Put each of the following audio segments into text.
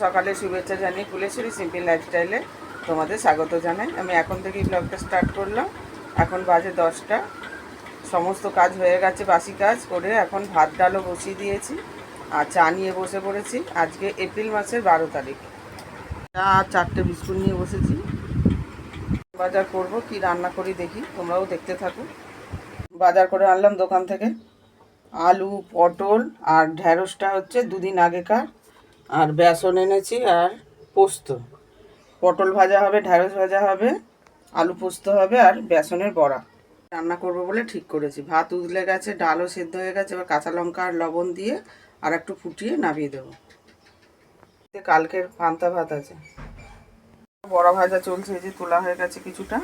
সকালে শুভেচ্ছা জানিয়ে ফুলেশ্বরী সিম্পল লাইফস্টাইলে তোমাদের স্বাগত জানাই। আমি এখন থেকেই ব্লগটা স্টার্ট করলাম। এখন বাজে 10টা। সমস্ত কাজ হয়ে গেছে, বাসি কাজ করে এখন ভাত ডালও বসিয়ে দিয়েছি আর চা নিয়ে বসে পড়েছি। আজকে এপ্রিল মাসের 12 তারিখ। চা আর 4টে বিস্কুট নিয়ে বসেছি। বাজার করব, কি রান্না করি দেখি, তোমরাও দেখতে থাকো। বাজার করে আনলাম দোকান থেকে আলু, পটল আর ঢ্যাঁড়সটা হচ্ছে দুদিন আগেকার, আর বেসন এনেছি আর পোস্ত। পটল ভাজা হবে, ঢ্যাঁড়স ভাজা হবে, আলু পোস্ত হবে আর বেসনের বড়া রান্না করব বলে ঠিক করেছি। ভাত উতলে গেছে, ডালও সেদ্ধ হয়ে গেছে। এবার কাঁচা লঙ্কা আর লবণ দিয়ে আর একটু ফুটিয়ে নামিয়ে দেবো। কালকের পান্তা ভাত আছে। বড়া ভাজা চলছে, এই যে তোলা হয়ে গেছে কিছুটা।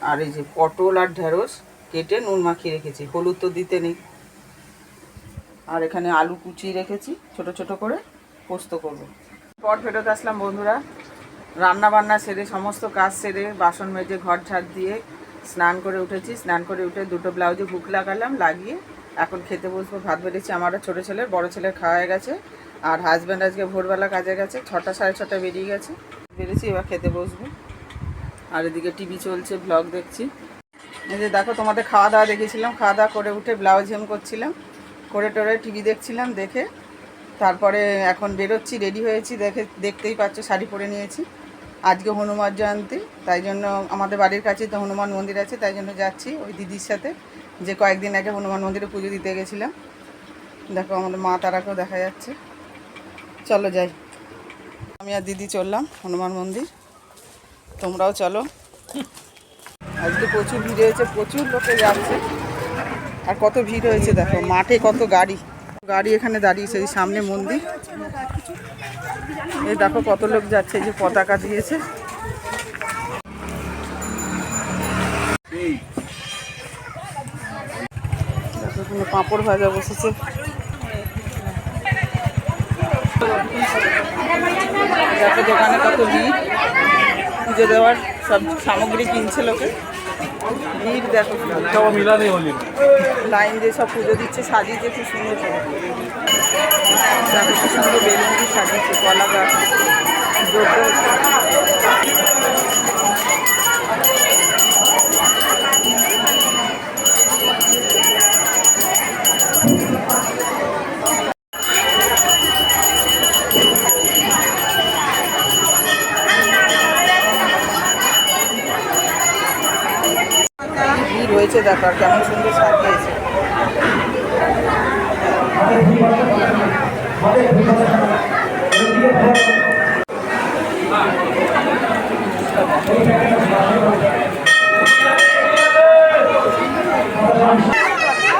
আর এই যে পটল আর ঢ্যাঁড়স কেটে নুন মাখিয়ে রেখেছি, হলুদ তো দিতে নেই। আর এখানে আলু কুচিয়ে রেখেছি ছোট ছোট করে, পোস্ত করব। পর ফেরত আসলাম বন্ধুরা, রান্না বান্না সেরে সমস্ত কাজ সেরে বাসন মেজে ঘর ঝাড় দিয়ে স্নান করে উঠেছি। স্নান করে উঠে দুটো ব্লাউজে হুক লাগালাম, লাগিয়ে এখন খেতে বসবো। ভাত বেড়েছি আমারও, ছোটো ছেলের, বড় ছেলের খাওয়া হয়ে গেছে। আর হাজব্যান্ড আজকে ভোরবেলা কাজে গেছে, 6টা সাড়ে 6টায় বেরিয়ে গেছে। বেরিয়েছি, এবার খেতে বসবো। আর এদিকে টিভি চলছে, ব্লগ দেখছি। এই যে দেখো, তোমাদের খাওয়া দাওয়া দেখেছিলাম। খাওয়া দাওয়া করে উঠে ব্লাউজ হেম করছিলাম, করে টোরে টিভি দেখছিলাম। দেখে তারপরে এখন বেরোচ্ছি, রেডি হয়েছি। দেখতেই পাচ্ছ শাড়ি পরে নিয়েছি। আজকে হনুমান জয়ন্তী, তাই জন্য আমাদের বাড়ির কাছে তো হনুমান মন্দির আছে, তাই জন্য যাচ্ছি ওই দিদির সাথে, যে কয়েকদিন আগে হনুমান মন্দিরে পুজো দিতে গেছিলাম। দেখো আমাদের মা তারাকেও দেখা যাচ্ছে। চলো যাই। আমি আর দিদি চললাম হনুমান মন্দির, তোমরাও চলো। আজকে প্রচুর ভিড় হয়েছে, প্রচুর লোকে যাচ্ছে। আর কত ভিড় হয়েছে দেখো, মাঠে কত গাড়ি গাড়ি এখানে দাঁড়িয়েছে, এই সামনে মন্দির। এই দেখো কত লোক যাচ্ছে, এই যে পতাকা দিয়েছে। দেখো এখানে পাঁপড় ভাজা বসেছে। দেখো দোকানে কত ভিড়, পুজো দেওয়ার সব সামগ্রী কিনছে লোকে। ভিড় দেখো, লাইন দিয়ে সব পুজো দিচ্ছে, সাজিয়েছে খুব সুন্দর করে। দেখো খুব সুন্দর বেলুন দিয়ে সাজিয়েছে, কলা গাছ, ভিড় হয়েছে। দেখো আর কেমন সুন্দর সাজিয়েছে।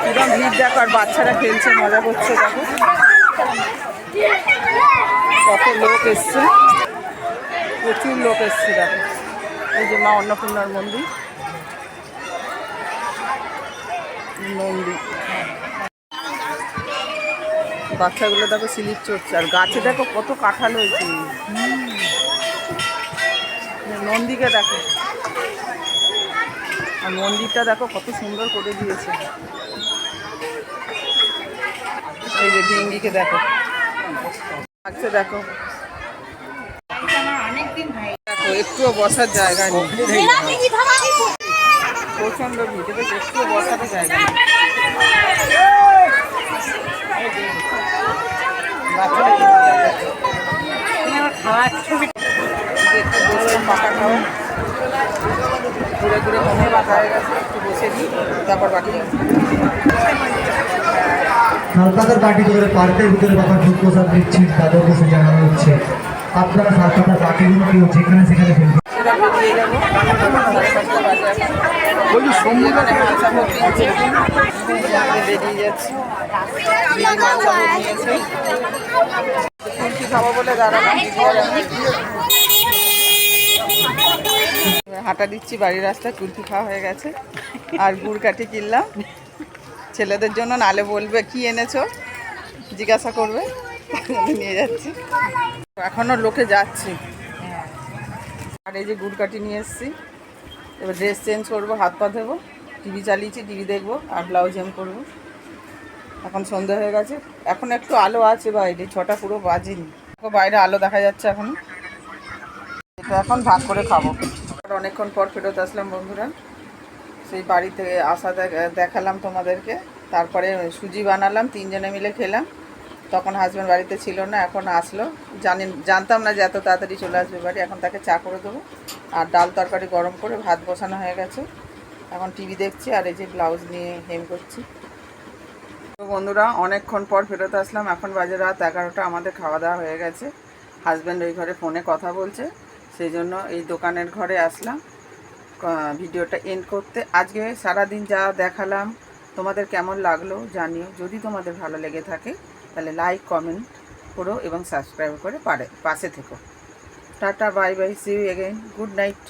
একদম ভিড় দেখো, আর বাচ্চারা খেলছে, মজা করছে। দেখো কত লোক এসছে, প্রচুর লোক এসছে। দেখো এই যে মা অন্নপূর্ণার মন্দির। বাচ্চাগুলো দেখো স্লিপ চড়ছে। আর গাছে দেখো কত কাঁঠাল হয়েছে। নন্দীকে দেখো, আর মন্দিরটা দেখো কত সুন্দর করে দিয়েছে। এই যে ডিঙ্গিকে দেখো, আচ্ছা দেখো দেখো একটুও বসার জায়গা নেই, প্রচন্ড ভিড়, একটুও বসার জায়গা নেই। খাওয়ার ছবি পাকা খাওয়া, ঘুরে ঘুরে মনে বাঁকা হয়ে গেছে। একটু বসে দিই, তারপর বাকি সালপাতার বাটি ধরে পার্কের ভিতরে বাবা ভূত প্রসাদ দিচ্ছেন, তাদের কাছে জানানো হচ্ছে আপনারা সালপাতার বাটিগুলো কেউ যেখানে সেখানে ফেলবেন। খাবো বলে হাঁটা দিচ্ছি বাড়ির রাস্তায়। কুলফি খাওয়া হয়ে গেছে আর গুড় কাঠি কিনলাম ছেলেদের জন্য, নালে বলবে কি এনেছো জিজ্ঞাসা করবে, নিয়ে যাচ্ছি। এখনো লোকে যাচ্ছে। আর এই যে গুড় কাঠি নিয়ে এসেছি। এবার ড্রেস চেঞ্জ করবো, হাত পা ধোবো, টিভি চালিয়েছি, টিভি দেখবো আর ব্লাউজ হেম করবো। এখন সন্ধ্যা হয়ে গেছে, এখন একটু আলো আছে বাইরে, 6টা পুরো বাজেনি। বাইরে আলো দেখা যাচ্ছে এখন। এটা এখন ভাগ করে খাবো। অনেকক্ষণ পর ফেরত আসলাম বন্ধুরা। সেই বাড়িতে আসা দেখালাম তোমাদেরকে। তারপরে সুজি বানালাম, 3 জনে মিলে খেলাম। তখন হাজব্যান্ড বাড়িতে ছিল না, এখন আসলো। জানতাম না যে এত তাড়াতাড়ি চলে আসবে বাড়ি। এখন তাকে চা করে দেবো। আর ডাল তরকারি গরম করে ভাত বসানো হয়ে গেছে। এখন টিভি দেখছি আর এই যে ব্লাউজ নিয়ে হেম করছি। তো বন্ধুরা অনেকক্ষণ পর ফেরত আসলাম। এখন বাজে রাত 11টা। আমাদের খাওয়া দাওয়া হয়ে গেছে। হাজব্যান্ড ওই ঘরে ফোনে কথা বলছে, সেই জন্য এই দোকানের ঘরে আসলাম ভিডিওটা এন্ড করতে। আজকে সারাদিন যা দেখালাম তোমাদের কেমন লাগলো জানিও। যদি তোমাদের ভালো লেগে থাকে তাহলে লাইক কমেন্ট করো এবং সাবস্ক্রাইব করে পাশে থেকো। Tata, bye bye, see you again, good night.